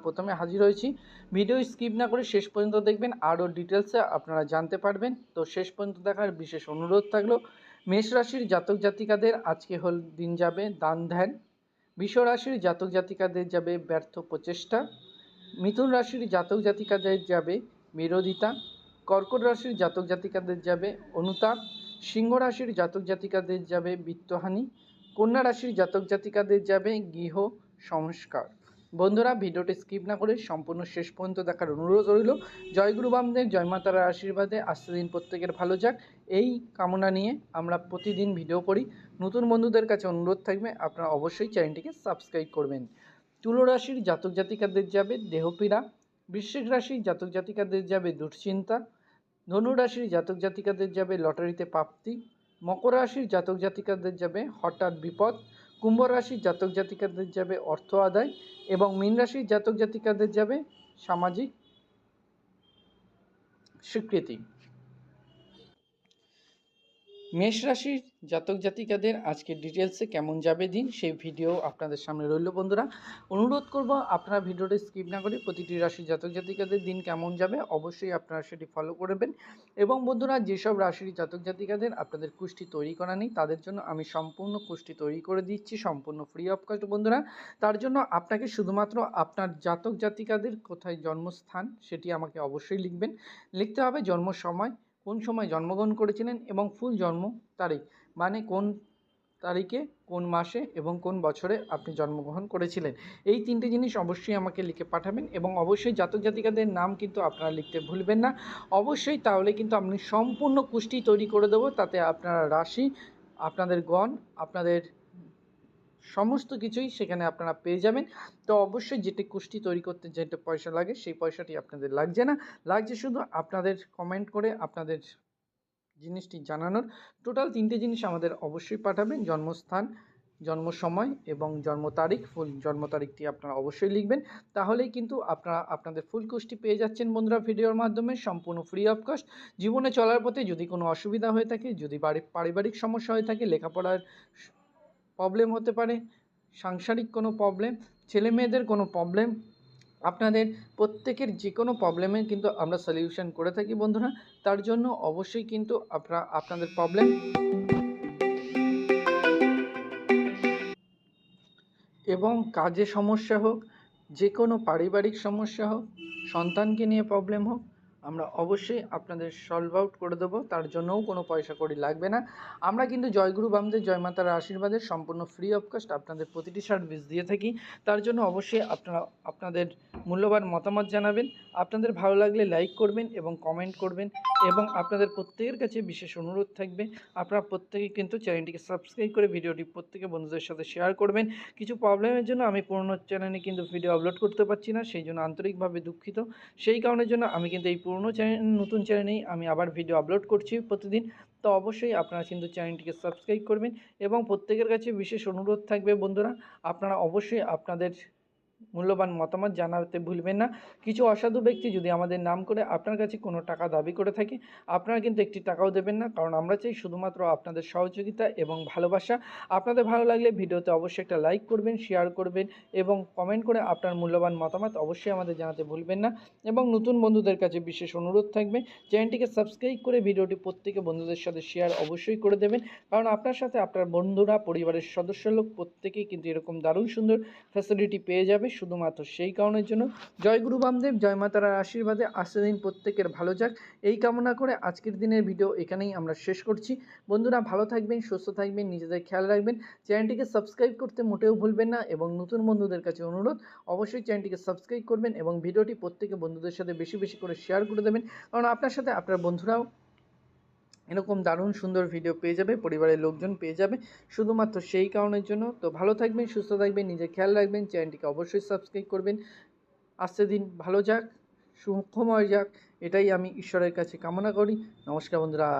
প্রথমে হাজির হয়েছি। ভিডিও স্কিপ না করে শেষ পর্যন্ত দেখবেন, আরও ডিটেলসে আপনারা জানতে পারবেন। তো শেষ পর্যন্ত দেখার বিশেষ অনুরোধ থাকলো। মেষ রাশির জাতক জাতিকাদের আজকে দিন যাবে দান ধ্যান। বৃষ রাশির জাতক জাতিকাদের যাবে ব্যর্থ প্রচেষ্টা। মিথুন রাশির জাতক জাতিকাদের যাবে বিরোধিতা। কর্কট রাশির জাতক জাতিকাদের যাবে অনুতাপ। সিংহ রাশির জাতক জাতিকাদের যাবে বিত্তহানি। কন্যা রাশির জাতক জাতিকাদের যাবে গৃহ সংস্কার। বন্ধুরা, ভিডিওটি স্কিপ না করে সম্পূর্ণ শেষ পর্যন্ত দেখার অনুরোধ রইল। জয় গুরু বামদেব, জয় মাতার আশীর্বাদে আজকে দিন প্রত্যেকের ভালো যাক, এই কামনা নিয়ে আমরা প্রতিদিন ভিডিও করি। নতুন বন্ধুদের কাছে অনুরোধ থাকবে আপনারা অবশ্যই চ্যানেলটিকে সাবস্ক্রাইব করবেন। তুলা রাশির জাতক জাতিকাদের যাবে দেহপীড়া। বৃশ্চিক রাশির জাতক জাতিকাদের যাবে দুশ্চিন্তা। ধনু রাশির জাতক জাতিকাদের যাবে লটারিতে প্রাপ্তি। মকর রাশির জাতক জাতিকাদের যাবে হঠাৎ বিপদ। কুম্ভ রাশির জাতক জাতিকাদের যাবে অর্থ আদায় এবং মীন রাশির জাতক জাতিকাদের যাবে সামাজিক স্বীকৃতি। মেষ রাশির জাতক জাতিকাদের আজকে ডিটেলসে কেমন যাবে দিন, সেই ভিডিও আপনাদের সামনে রইল। বন্ধুরা, অনুরোধ করব আপনারা ভিডিওটি স্কিপ না করে প্রতিটি রাশির জাতক জাতিকাদের দিন কেমন যাবে অবশ্যই আপনারা সেটি ফলো করবেন। এবং বন্ধুরা, যেসব রাশির জাতক জাতিকাদের আপনাদের কুষ্টি তৈরি করা নেই তাদের জন্য আমি সম্পূর্ণ কুষ্টি তৈরি করে দিচ্ছি, সম্পূর্ণ ফ্রি অফ কস্ট। বন্ধুরা, তার জন্য আপনাকে শুধুমাত্র আপনার জাতক জাতিকাদের কোথায় জন্মস্থান সেটি আমাকে অবশ্যই লিখবেন। লিখতে হবে জন্ম সময়, কোন সময় জন্মগ্রহণ করেছিলেন এবং ফুল জন্ম তারিখ, মানে কোন তারিখে কোন মাসে এবং কোন বছরে আপনি জন্মগ্রহণ করেছিলেন। এই তিনটে জিনিস অবশ্যই আমাকে লিখে পাঠাবেন এবং অবশ্যই জাতক জাতিকাদের নাম কিন্তু আপনারা লিখতে ভুলবেন না অবশ্যই, তাহলে কিন্তু আমি সম্পূর্ণ কুষ্টি তৈরি করে দেবো। তাতে আপনারা রাশি, আপনাদের গণ, আপনাদের সমস্ত কিছুই সেখানে আপনারা পেয়ে যাবেন। তো অবশ্যই যেটি কুষ্টি তৈরি করতে যেটা পয়সা লাগে সেই পয়সাটি আপনাদের লাগছে না, লাগছে শুধু আপনাদের কমেন্ট করে আপনাদের জিনিসটি জানানোর। টোটাল তিনটে জিনিস আমাদের অবশ্যই পাঠাবেন, জন্মস্থান, জন্ম সময় এবং জন্ম তারিখ। ফুল জন্ম তারিখটি আপনারা অবশ্যই লিখবেন, তাহলেই কিন্তু আপনারা আপনাদের ফুল কুষ্টি পেয়ে যাচ্ছেন। বন্ধুরা, ভিডিওর মাধ্যমে সম্পূর্ণ ফ্রি অফ কস্ট। জীবনে চলার পথে যদি কোনো অসুবিধা হয়ে থাকে, যদি পারিবারিক সমস্যা হয়ে থাকে, লেখাপড়ার প্রবলেম হতে পারে, সাংসারিক কোনো প্রবলেম, ছেলে মেয়েদের কোনো প্রবলেম, আপনাদের প্রত্যেকের যে কোনো প্রবলেমের কিন্তু আমরা সলিউশন করে থাকি। বন্ধুরা, তার জন্য অবশ্যই কিন্তু আপনাদের প্রবলেম এবং কাজে সমস্যা হোক, যে কোনো পারিবারিক সমস্যা হোক, সন্তানকে নিয়ে প্রবলেম হোক, আমরা অবশ্যই আপনাদের সলভ আউট করে দেবো। তার জন্যও কোনো পয়সা কড়ি লাগবে না। আমরা কিন্তু জয়গুরু বামদেব, জয় মাতার আশীর্বাদে সম্পূর্ণ ফ্রি অফ কস্ট আপনাদের প্রতিটি সার্ভিস দিয়ে থাকি। তার জন্য অবশ্যই আপনারা আপনাদের মূল্যবান মতামত জানাবেন। আপনাদের ভালো লাগলে লাইক করবেন এবং কমেন্ট করবেন এবং আপনাদের প্রত্যেকের কাছে বিশেষ অনুরোধ থাকবে আপনারা প্রত্যেকে কিন্তু চ্যানেলটিকে সাবস্ক্রাইব করে ভিডিওটি প্রত্যেকে বন্ধুদের সাথে শেয়ার করবেন। কিছু প্রবলেমের জন্য আমি পুরনো চ্যানেলে কিন্তু ভিডিও আপলোড করতে পারছি না, সেই জন্য আন্তরিকভাবে দুঃখিত। সেই কারণের জন্য আমি কিন্তু এই পুরনো চ্যানেল, নতুন চ্যানেলেই আমি আবার ভিডিও আপলোড করছি প্রতিদিন। তো অবশ্যই আপনারা কিন্তু চ্যানেলটিকে সাবস্ক্রাইব করবেন এবং প্রত্যেকের কাছে বিশেষ অনুরোধ থাকবে বন্ধুরা, আপনারা অবশ্যই আপনাদের মূল্যবান মতামত জানাতে ভুলবেন না। কিছু অসাধু ব্যক্তি যদি আমাদের নাম করে আপনার কাছে কোনো টাকা দাবি করে থাকে, আপনারা কিন্তু একটি টাকাও দেবেন না, কারণ আমরা চাই শুধুমাত্র আপনাদের সহযোগিতা এবং ভালোবাসা। আপনাদের ভালো লাগলে ভিডিওতে অবশ্যই একটা লাইক করবেন, শেয়ার করবেন এবং কমেন্ট করে আপনার মূল্যবান মতামত অবশ্যই আমাদের জানাতে ভুলবেন না। এবং নতুন বন্ধুদের কাছে বিশেষ অনুরোধ থাকবে চ্যানেলটিকে সাবস্ক্রাইব করে ভিডিওটি প্রত্যেকে বন্ধুদের সাথে শেয়ার অবশ্যই করে দেবেন, কারণ আপনার সাথে আপনার বন্ধুরা, পরিবারের সদস্য লোক প্রত্যেকেই কিন্তু এরকম দারুণ সুন্দর ফ্যাসিলিটি পেয়ে যাবে শুধুমাত্র সেই কারণের জন্য। জয় গুরু বামদেব, জয় মাতার আশীর্বাদে আজকের দিন প্রত্যেকের ভালো যাক, এই কামনা করে আজকের দিনের ভিডিও এখানেই আমরা শেষ করছি। বন্ধুরা, ভালো থাকবেন, সুস্থ থাকবেন, নিজেদের খেয়াল রাখবেন, চ্যানেলটিকে সাবস্ক্রাইব করতে মোটেও ভুলবেন না এবং নতুন বন্ধুদের কাছে অনুরোধ অবশ্যই চ্যানেলটিকে সাবস্ক্রাইব করবেন এবং ভিডিওটি প্রত্যেকে বন্ধুদের সাথে বেশি বেশি করে শেয়ার করে দেবেন, কারণ আপনার সাথে আপনার বন্ধুরাও এরকম দারুণ সুন্দর ভিডিও পেয়ে যাবে, পরিবারের লোকজন পেয়ে যাবে শুধুমাত্র সেই কারণের জন্য। তো ভালো থাকবেন, সুস্থ থাকবেন, নিজের খেয়াল রাখবেন, চ্যানেলটিকে অবশ্যই সাবস্ক্রাইব করবেন। আজকের দিন ভালো যাক, সুখময় যাক, এটাই আমি ঈশ্বরের কাছে কামনা করি। নমস্কার বন্ধুরা।